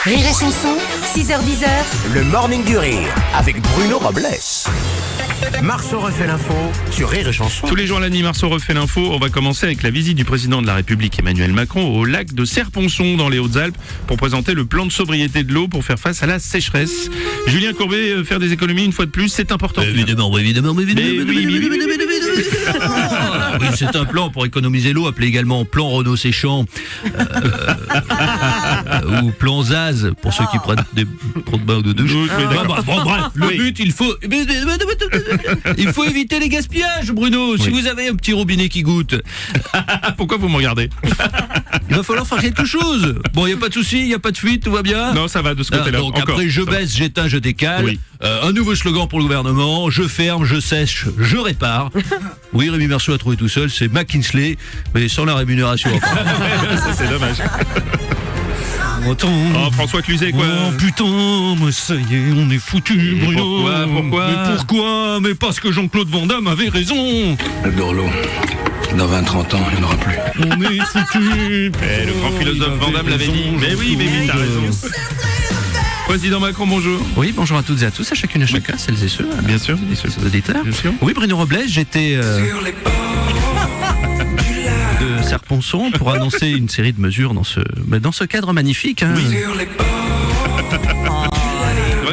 Rire et Chanson, 6h10. Le Morning du Rire avec Bruno Robles. Marceau refait l'info sur Rire et Chanson. Tous les jours à la nuit, Marceau refait l'info. On va commencer avec la visite du président de la République Emmanuel Macron au lac de Serponçon dans les Hautes-Alpes pour présenter le plan de sobriété de l'eau pour faire face à la sécheresse. Julien Courbet, faire des économies une fois de plus, c'est important. Évidemment. Oui. Oui, c'est un plan pour économiser l'eau, appelé également plan Renault Séchant, ou plan Zaz, pour ceux qui prennent trop de bains ou de douche. Oui, d'accord. Bref, le but, il faut éviter les gaspillages, Bruno. Si vous avez un petit robinet qui goûte, Pourquoi vous me regardez? il va falloir faire quelque chose. Bon, il n'y a pas de souci, il n'y a pas de fuite, tout va bien. Non, ça va de ce côté-là. Donc Encore. après, je Ça va. baisse, j'éteins, je décale. Oui. Un nouveau slogan pour le gouvernement: je ferme, je sèche, je répare. Oui, Rémi Marceau a trouvé tout seul, c'est McKinsey, mais sans la rémunération. Ça, c'est dommage. Attends. Oh, François Cluzet, quoi. Oh putain, mais ça y est, on est foutu, Bruno. Pourquoi Mais pourquoi? Mais parce que Jean-Claude Van Damme avait raison. Dorlo, dans 20-30 ans, il n'y en aura plus. On est foutu. Le grand philosophe Van Damme l'avait dit. Mais oui, t'as raison. Président Macron, bonjour. Oui, bonjour à toutes et à tous, à chacune et à chacun, celles et ceux. Bien sûr. Les auditeurs. Bien sûr. Oui, Bruno Robles, j'étais de Serponçon pour annoncer une série de mesures dans ce cadre magnifique. Hein. C'est vrai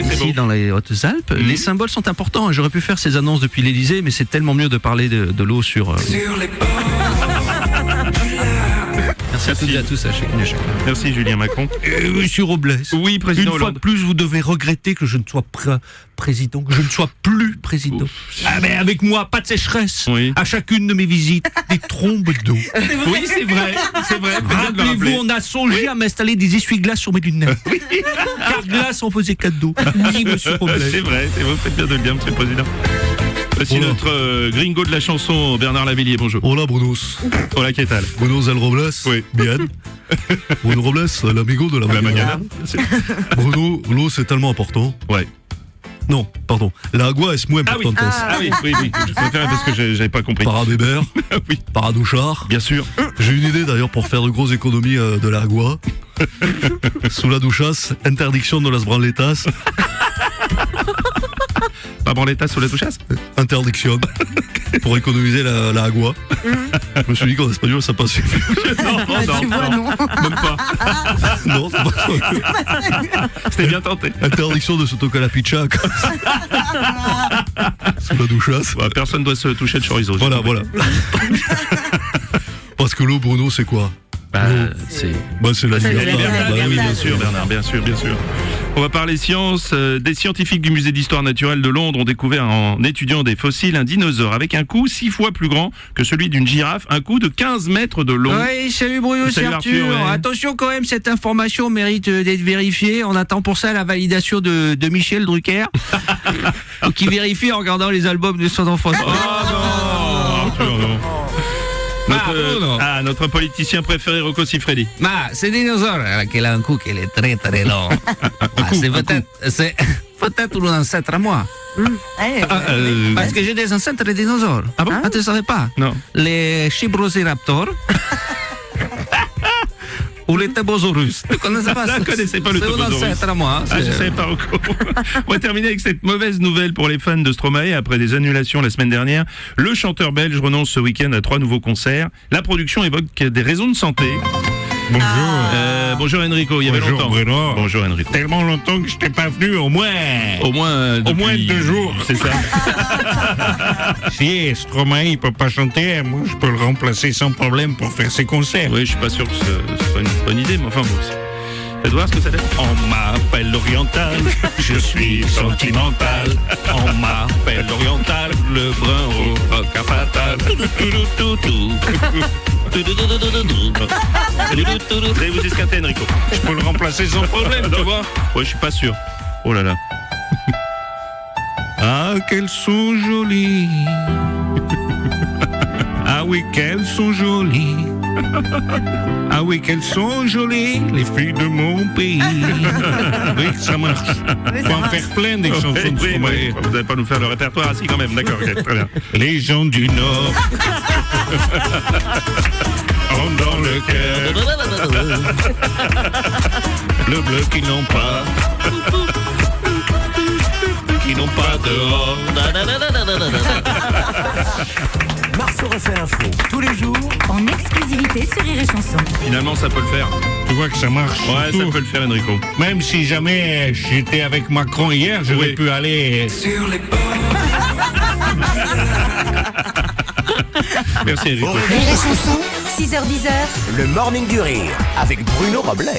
que c'est Ici, beau. dans les Hautes-Alpes, les symboles sont importants. J'aurais pu faire ces annonces depuis l'Élysée, mais c'est tellement mieux de parler de l'eau sur... Merci à toutes et à tous, à chacune et chacun. Merci, Julien Macron. Monsieur Robles, Oui, président une fois Hollande. de plus, vous devez regretter que je ne sois président, que je ne sois plus président. Ah, mais avec moi, pas de sécheresse. Oui. À chacune de mes visites, des trombes d'eau. Oui, c'est vrai. C'est vrai. faites bien de le Rappelez-vous, rappeler. on a songé à m'installer des essuie-glaces sur mes lunettes. Car glace, on faisait cadeau. Oui, monsieur Robles. C'est vrai, vous faites bien de le dire, monsieur le président. Voici Voilà. notre gringo de la chanson, Bernard Lavillier, bonjour. Hola Brunos, Hola, ¿qué tal? Brunos El Robles, Oui. bien. Bruno Robles, l'amigo de la La mañana. mañana. Bruno, l'eau c'est tellement important. Ouais. Non, pardon, la agua es muy Ah oui, importante. oui, je préfère parce que j'avais pas compris. Para beber, Oui, para douchar. bien sûr. J'ai une idée d'ailleurs pour faire de grosses économies de la agua. Sous la douchasse, interdiction de las branletas. Pas branletta sous la douchasse? Interdiction. Pour économiser la agua. Je me suis dit qu'en espagnol ça passe. Non, même pas. Non, c'est pas ça. C'était bien tenté. Interdiction de se toquer la picha. Sous la douchasse. Bah, personne doit se toucher de chorizo. Voilà. Parce que l'eau, Bruno, c'est quoi? C'est C'est la liberté. Bah oui, bien Liberté. sûr, Bernard, bien sûr. On va parler science. Des scientifiques du musée d'histoire naturelle de Londres ont découvert en étudiant des fossiles un dinosaure avec un cou 6 fois plus grand que celui d'une girafe, un cou de 15 mètres de long. Oui, salut Bruno, c'est Salut Arthur. Arthur, ouais. Attention quand même, cette information mérite d'être vérifiée. On attend pour ça la validation de Michel Drucker, qui vérifie en regardant les albums de son enfance. Oh non, Arthur, non. Notre politicien préféré, Rocco Siffredi. Ce dinosaure, qu'il a un cou qui est très très long. C'est peut-être un ancêtre à moi. Parce que j'ai des ancêtres de dinosaures. Ah bon? Tu ne savais pas? Non. Les Chibrosiraptors. Ou les Tabosaurus. Tu connaissais pas Je ça? ne connaissais pas le C'est un Tabosaurus. ancêtre à moi. Ah, je savais pas, Rocco. On va terminer avec cette mauvaise nouvelle pour les fans de Stromae. Après des annulations la semaine dernière, le chanteur belge renonce ce week-end à 3 nouveaux concerts. La production évoque des raisons de santé. Bonjour. Bonjour Enrico, il y avait Bonjour, longtemps. Bruno. Bonjour Enrico. Tellement longtemps que je t'ai pas venu, au moins. Au moins moins 2 jours. C'est ça. Si Stromae il peut pas chanter, moi je peux le remplacer sans problème pour faire ses concerts. Oui, je suis pas sûr que ce soit une bonne idée, mais enfin bon. Faites voir ce que ça donne. On m'appelle Oriental, je suis sentimental. On m'appelle Oriental, le brun au rock à fatal. Vous allez vous esquinter, Enrico. Je peux le remplacer sans problème, tu vois. Ouais, je suis pas sûr. Oh là là. Ah, qu'elles sont jolies. Ah oui, qu'elles sont jolies. Ah oui, qu'elles sont jolies, les filles de mon pays. Oui, ça marche. Faut en faire plein des chansons de Oui, Stromae. vous n'allez pas nous faire le répertoire assis quand même, d'accord, ok, très bien. Les gens du Nord ont dans le cœur Le bleu qui n'ont pas. Qui n'ont pas dehors. Marceau refait l'info tous les jours. En exclusivité sur Rire et Chanson. Finalement, ça peut le faire. Tu vois que ça marche. Ouais, surtout. ça peut le faire, Enrico. Même si jamais j'étais avec Macron hier, j'aurais Oui. pu aller. Merci, Enrico. Rire et Chanson, 6h10. Le morning du rire avec Bruno Robles.